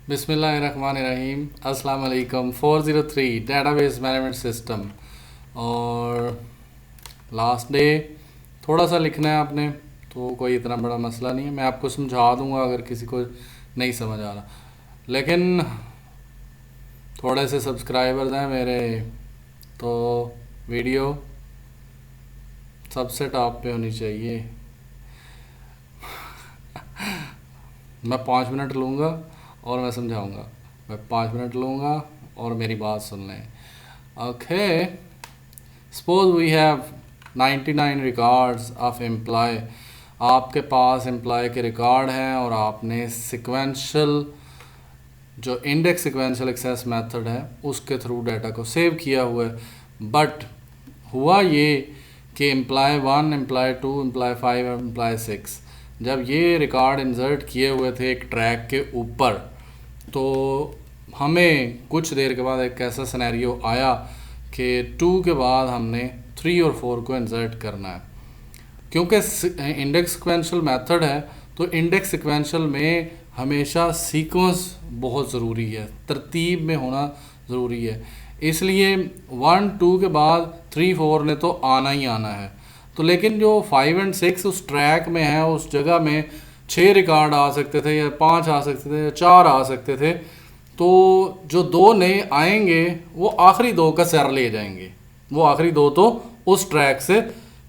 बिस्मिल्लाहिर्रहमानिर्रहीम। अस्सलाम वालेकुम। 403 डेटाबेस मैनेजमेंट सिस्टम और लास्ट डे थोड़ा सा लिखना है आपने, तो कोई इतना बड़ा मसला नहीं है, मैं आपको समझा दूंगा अगर किसी को नहीं समझ आ रहा। लेकिन थोड़े से सब्सक्राइबर्स हैं मेरे, तो वीडियो सबसे टॉप पे होनी चाहिए। मैं 5 मिनट लूँगा और मैं समझाऊंगा। मैं 5 मिनट लूँगा और मेरी बात सुन लें। Okay, suppose we have 99 records of employee. आपके पास एम्प्लॉय के रिकॉर्ड हैं और आपने सिक्वेंशियल जो इंडेक्स सिक्वेंशियल एक्सेस मेथड है उसके थ्रू डाटा को सेव किया हुआ है। बट हुआ ये कि एम्प्लॉय 1, एम्प्लॉय 2, एम्प्लॉय 5 और एम्प्लॉय 6 जब ये रिकॉर्ड इंसर्ट किए हुए थे एक ट्रैक के ऊपर, तो हमें कुछ देर के बाद एक ऐसा सिनेरियो आया कि 2 के बाद हमने 3 और 4 को इंसर्ट करना है। क्योंकि इंडेक्स सिक्वेंशियल मेथड है, तो इंडेक्स सिक्वेंशियल में हमेशा सीक्वेंस बहुत ज़रूरी है, तरतीब में होना ज़रूरी है। इसलिए 1, 2 के बाद 3, 4 ने तो आना ही आना है। तो लेकिन जो 5 और 6 उस ट्रैक में है, उस जगह में 6 रिकॉर्ड आ सकते थे या 5 आ सकते थे या 4 आ सकते थे, तो जो 2 नए आएंगे वो आखिरी 2 का सर ले जाएंगे। वो आखिरी 2 तो उस ट्रैक से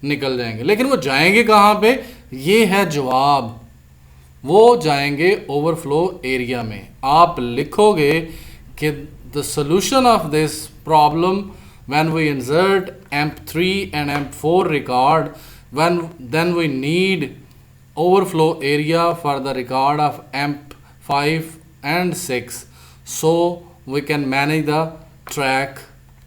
निकल जाएंगे, लेकिन वो जाएंगे कहाँ पे? ये है जवाब। वो जाएंगे ओवरफ्लो एरिया में। आप लिखोगे कि the solution of this problem when we insert emp3 and emp4 record, then we need overflow area for the record of emp5 and 6, so we can manage the track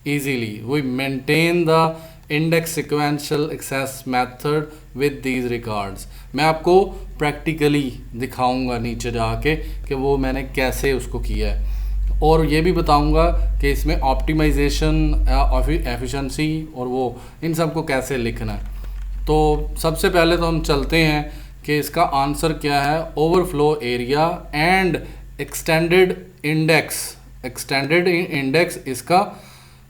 easily. We maintain the index sequential access method with these records. मैं आपको practically दिखाऊंगा नीचे जाके कि वो मैंने कैसे उसको किया है, और ये भी बताऊंगा कि इसमें ऑप्टिमाइजेशन, एफिशिएंसी और वो इन सब को कैसे लिखना है। तो सबसे पहले तो हम चलते हैं कि इसका आंसर क्या है। Overflow area and extended index. Extended index इसका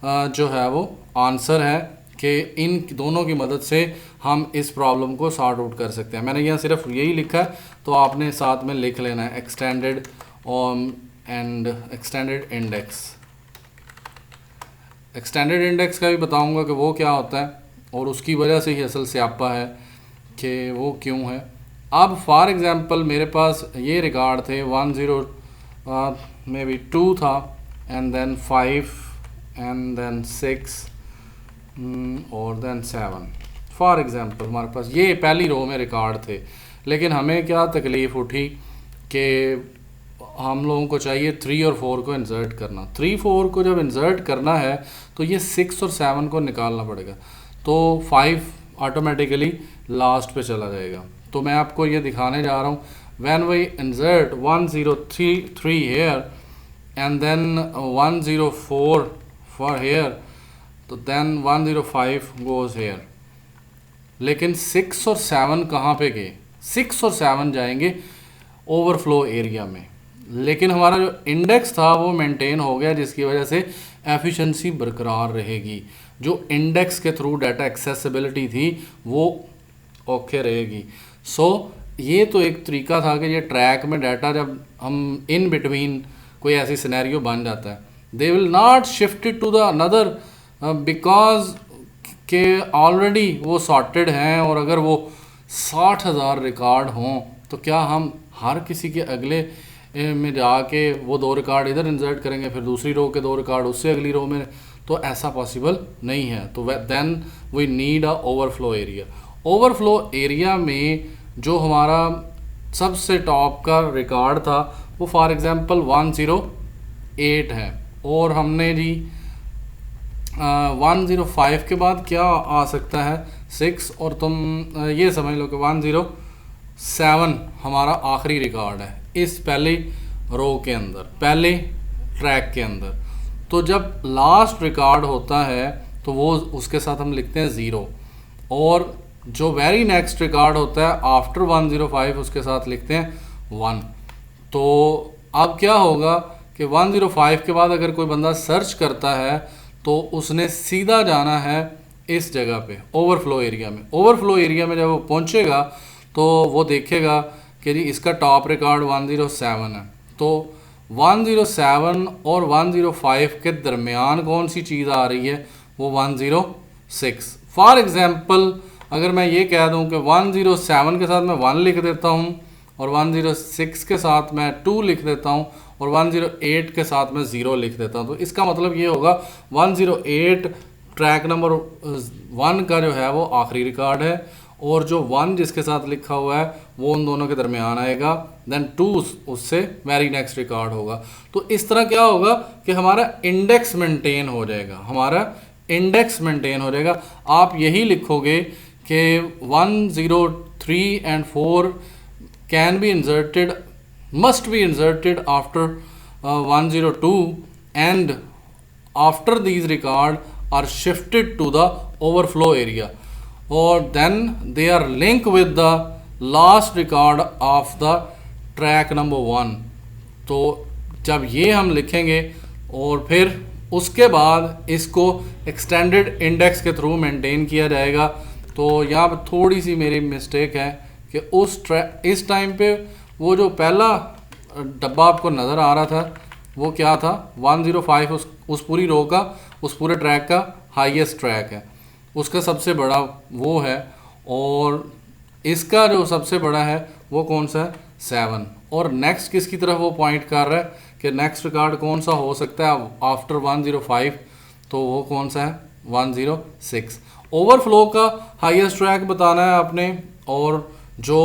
जो है वो आंसर है कि इन दोनों की मदद से हम इस प्रॉब्लम को सॉर्ट आउट कर सकते हैं। मैंने यहाँ सिर्फ यही लिखा है, तो आपने साथ में लिख लेना है extended and extended index. Extended index का भी बताऊंगा कि वो क्या होता है और उसकी वजह से ही असल स्यापा है कि वो क्यों है। अब फॉर एग्जांपल मेरे पास ये रिकॉर्ड थे 10 मे बी 2 था, एंड देन 5 एंड देन 6 और देन 7। फॉर एग्जांपल हमारे पास ये पहली रो में रिकॉर्ड थे, लेकिन हमें क्या तकलीफ़ उठी कि हम लोगों को चाहिए 3 और 4 को इंसर्ट करना। 3, 4 को जब इंसर्ट करना है तो ये 6 और 7 को निकालना पड़ेगा, तो 5 ऑटोमेटिकली लास्ट पे चला जाएगा। तो मैं आपको ये दिखाने जा रहा हूँ। When we insert 103 here and then 104 for here, तो देन 105 गोज हेयर। लेकिन 6 और 7 कहाँ पे गए? 6 और 7 जाएंगे ओवरफ्लो एरिया में, लेकिन हमारा जो इंडेक्स था वो मेंटेन हो गया, जिसकी वजह से एफिशिएंसी बरकरार रहेगी। जो इंडेक्स के थ्रू डाटा एक्सेसिबिलिटी थी वो ओके रहेगी। सो ये तो एक तरीका था कि ये ट्रैक में डाटा जब हम इन बिटवीन कोई ऐसी सिनेरियो बन जाता है, they will not shifted to the another because के ऑलरेडी वो सॉर्टेड हैं। और अगर वो 60,000 रिकॉर्ड हों तो क्या हम हर किसी के अगले में जाके वो 2 रिकॉर्ड इधर इंसर्ट करेंगे, फिर दूसरी रो के 2 रिकॉर्ड उससे अगली रो में? तो ऐसा पॉसिबल नहीं है। तो then we need a overflow area. Overflow area में जो हमारा सबसे टॉप का रिकॉर्ड था वो फॉर एग्जांपल 108 है, और हमने जी 105 के बाद क्या आ सकता है? 6, और तुम ये समझ लो कि 107 हमारा आखिरी रिकॉर्ड है इस पहले रो के अंदर, पहले ट्रैक के अंदर। तो जब लास्ट रिकॉर्ड होता है तो वो उसके साथ हम लिखते हैं 0, और जो वेरी नेक्स्ट रिकॉर्ड होता है आफ्टर 105 उसके साथ लिखते हैं 1। तो अब क्या होगा कि 105 के बाद अगर कोई बंदा सर्च करता है तो उसने सीधा जाना है इस जगह पे ओवरफ्लो एरिया में। ओवरफ्लो एरिया में जब वो पहुंचेगा तो वो देखेगा कि जी इसका टॉप रिकॉर्ड 107 है। तो 107 और 105 के दरमियान कौन सी चीज़ आ रही है, वो 106। फॉर एग्ज़ाम्पल अगर मैं ये कह दूं कि 107 के साथ मैं 1 लिख देता हूं और 106 के साथ मैं 2 लिख देता हूं और 108 के साथ मैं 0 लिख देता हूं, तो इसका मतलब ये होगा 108 ट्रैक नंबर 1 का जो है वो आखिरी रिकॉर्ड है और जो 1 जिसके साथ लिखा हुआ है वो उन दोनों के दरमियान आएगा, देन 2 उससे वेरी नेक्स्ट रिकॉर्ड होगा। तो इस तरह क्या होगा कि हमारा इंडेक्स मेंटेन हो जाएगा, हमारा इंडेक्स मेंटेन हो जाएगा। आप यही लिखोगे कि 103 and 4 can be inserted, must be inserted after 102 and after these record are shifted to the overflow area or then they are linked with the last record of the track number 1। तो जब ये हम लिखेंगे और फिर उसके बाद इसको एक्सटेंडेड इंडेक्स के थ्रू मेंटेन किया जाएगा। तो यहाँ पर थोड़ी सी मेरी मिस्टेक है कि इस टाइम पे वो जो पहला डब्बा आपको नज़र आ रहा था वो क्या था, 105 उस पूरी रो का, उस पूरे ट्रैक का हाईएस्ट ट्रैक है, उसका सबसे बड़ा वो है। और इसका जो सबसे बड़ा है वो कौन सा है, 7। और नेक्स्ट किसकी तरफ वो पॉइंट कर रहा है कि नेक्स्ट रिकॉर्ड कौन सा हो सकता है आफ्टर 105, तो वो कौन सा है, 106। ओवरफ्लो का हाईएस्ट ट्रैक बताना है आपने और जो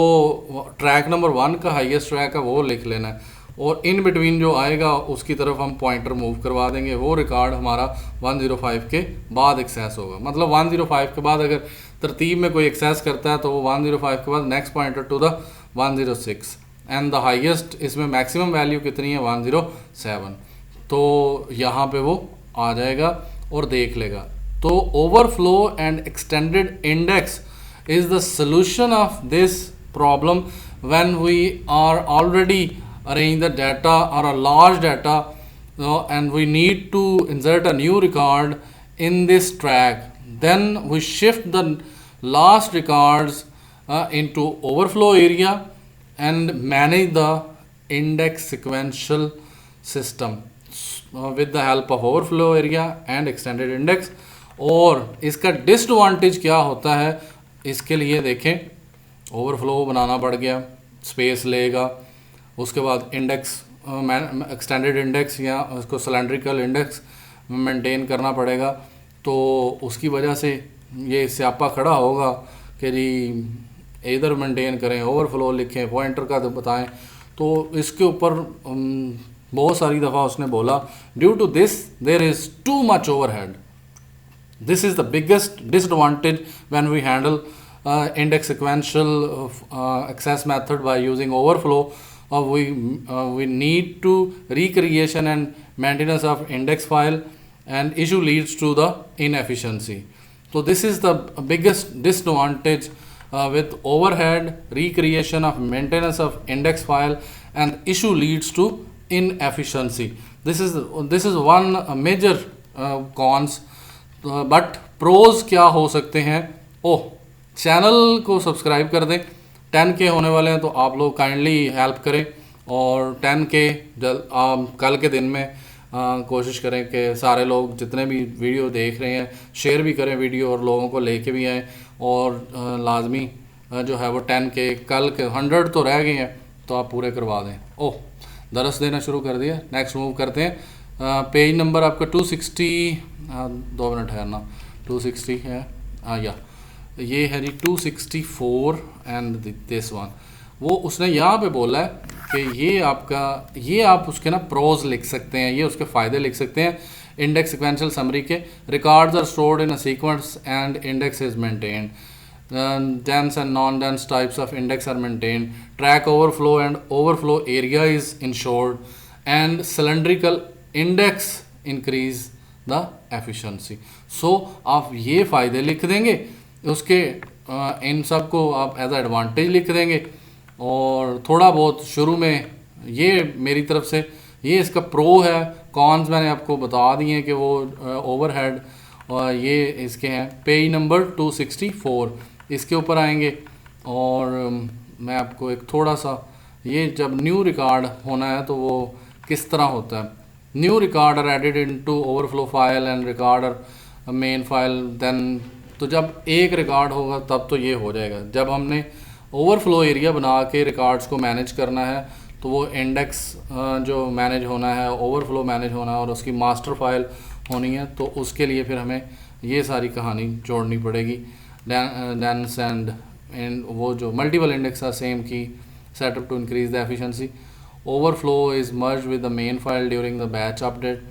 ट्रैक नंबर 1 का हाईएस्ट ट्रैक है वो लिख लेना है और इन बिटवीन जो आएगा उसकी तरफ हम पॉइंटर मूव करवा देंगे। वो रिकॉर्ड हमारा 105 के बाद एक्सेस होगा। मतलब 105 के बाद अगर तरतीब में कोई एक्सेस करता है तो वो 105 के बाद next pointer to the 106 and the highest इसमें मैक्सिमम वैल्यू कितनी है, 107। तो यहाँ पे वो आ जाएगा और देख लेगा। तो overflow and extended index is the solution of this problem when we are already arranging the data or a large data and we need to insert a new record in this track. Then we shift the last records into overflow area and manage the index sequential system with the help of overflow area and extended index। और इसका disadvantage क्या होता है, इसके लिए देखें overflow बनाना पड़ गया, स्पेस लेगा, उसके बाद इंडेक्स एक्सटेंडेड इंडेक्स या उसको सिलेंड्रिकल इंडेक्स मेंटेन करना पड़ेगा। तो उसकी वजह से ये स्यापा खड़ा होगा कि जी इधर मेंटेन करें, ओवरफ्लो लिखें, पॉइंटर का तो बताएं। तो इसके ऊपर बहुत सारी दफ़ा उसने बोला due to this there is too much overhead. This is the biggest disadvantage when we handle index sequential access method by using overflow. We need to recreation and maintenance of index file and issue leads to the inefficiency. So this is the biggest disadvantage with overhead, recreation of maintenance of index file and issue leads to inefficiency. This is one major cons। But pros क्या हो सकते हैं। ओह, channel को subscribe कर दें, 10K होने वाले हैं तो आप लोग काइंडली हेल्प करें और 10K कल के दिन में कोशिश करें कि सारे लोग जितने भी वीडियो देख रहे हैं शेयर भी करें वीडियो और लोगों को लेके भी आएँ और लाजमी जो है वो 10K कल के 100 तो रह गए हैं तो आप पूरे करवा दें। ओह, दरस देना शुरू कर दिया। नेक्स्ट मूव करते हैं। पेज नंबर आपका 260, 2 मिनट है ना, 260 है या ये है जी 264 एंड दिस वन। वो उसने यहाँ पे बोला है कि ये आपका, ये आप उसके ना प्रोज लिख सकते हैं, ये उसके फ़ायदे लिख सकते हैं। इंडेक्स सिक्वेंशियल समरी के records are stored in a sequence and index is maintained, dense and non-dense types of index are maintained, track overflow and overflow area is ensured and cylindrical index increase the efficiency। so आप ये फ़ायदे लिख देंगे, उसके इन सब को आप as advantage लिख देंगे और थोड़ा बहुत शुरू में ये मेरी तरफ से ये इसका प्रो है। कॉन्स मैंने आपको बता दिए हैं कि वो ओवरहेड और ये इसके हैं। पेज नंबर 264 इसके ऊपर आएंगे और मैं आपको एक थोड़ा सा ये जब न्यू रिकॉर्ड होना है तो वो किस तरह होता है। New record are added into overflow file and record are main file then. तो जब एक रिकॉर्ड होगा तब तो ये हो जाएगा। जब हमने ओवरफ्लो एरिया बना के रिकॉर्ड्स को मैनेज करना है तो वो इंडेक्स जो मैनेज होना है, ओवरफ्लो मैनेज होना है और उसकी मास्टर फाइल होनी है, तो उसके लिए फिर हमें ये सारी कहानी जोड़नी पड़ेगी। डेंस एंड वो जो मल्टीपल इंडेक्स आर सेम की setup to increase the efficiency. Overflow is merge with the main file during the batch update.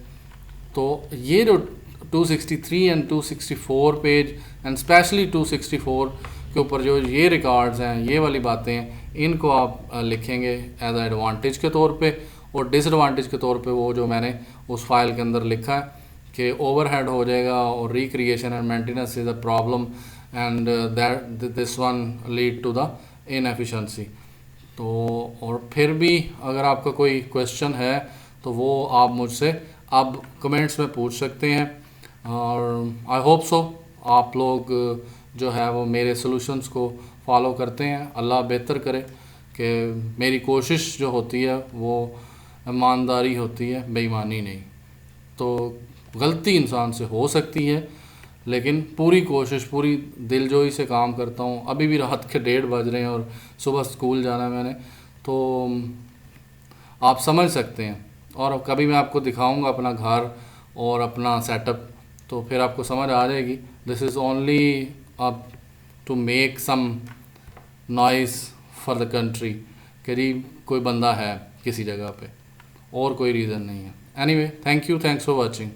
तो ये जो 263 एंड 264 पेज एंड स्पेशली 264 के ऊपर जो ये रिकॉर्ड्स हैं, ये वाली बातें हैं, इनको आप लिखेंगे एज एडवांटेज के तौर पे, और डिसएडवांटेज के तौर पे वो जो मैंने उस फाइल के अंदर लिखा है कि ओवरहेड हो जाएगा और recreation and maintenance is a problem and that this one lead to the inefficiency. तो और फिर भी अगर आपका कोई क्वेश्चन है तो वो आप मुझसे अब कमेंट्स में पूछ सकते हैं और आई होप सो आप लोग जो है वो मेरे सॉल्यूशंस को फॉलो करते हैं। अल्लाह बेहतर करे कि मेरी कोशिश जो होती है वो ईमानदारी होती है, बेईमानी नहीं। तो गलती इंसान से हो सकती है लेकिन पूरी कोशिश, पूरी दिलजोई से काम करता हूँ। अभी भी रात के 1:30 बज रहे हैं और सुबह स्कूल जाना है मैंने, तो आप समझ सकते हैं। और कभी मैं आपको दिखाऊंगा अपना घर और अपना सेटअप, तो फिर आपको समझ आ जाएगी। This is only up to make some noise for the country, करीब कोई बंदा है किसी जगह पे, और कोई रीज़न नहीं है। Anyway, thanks for watching.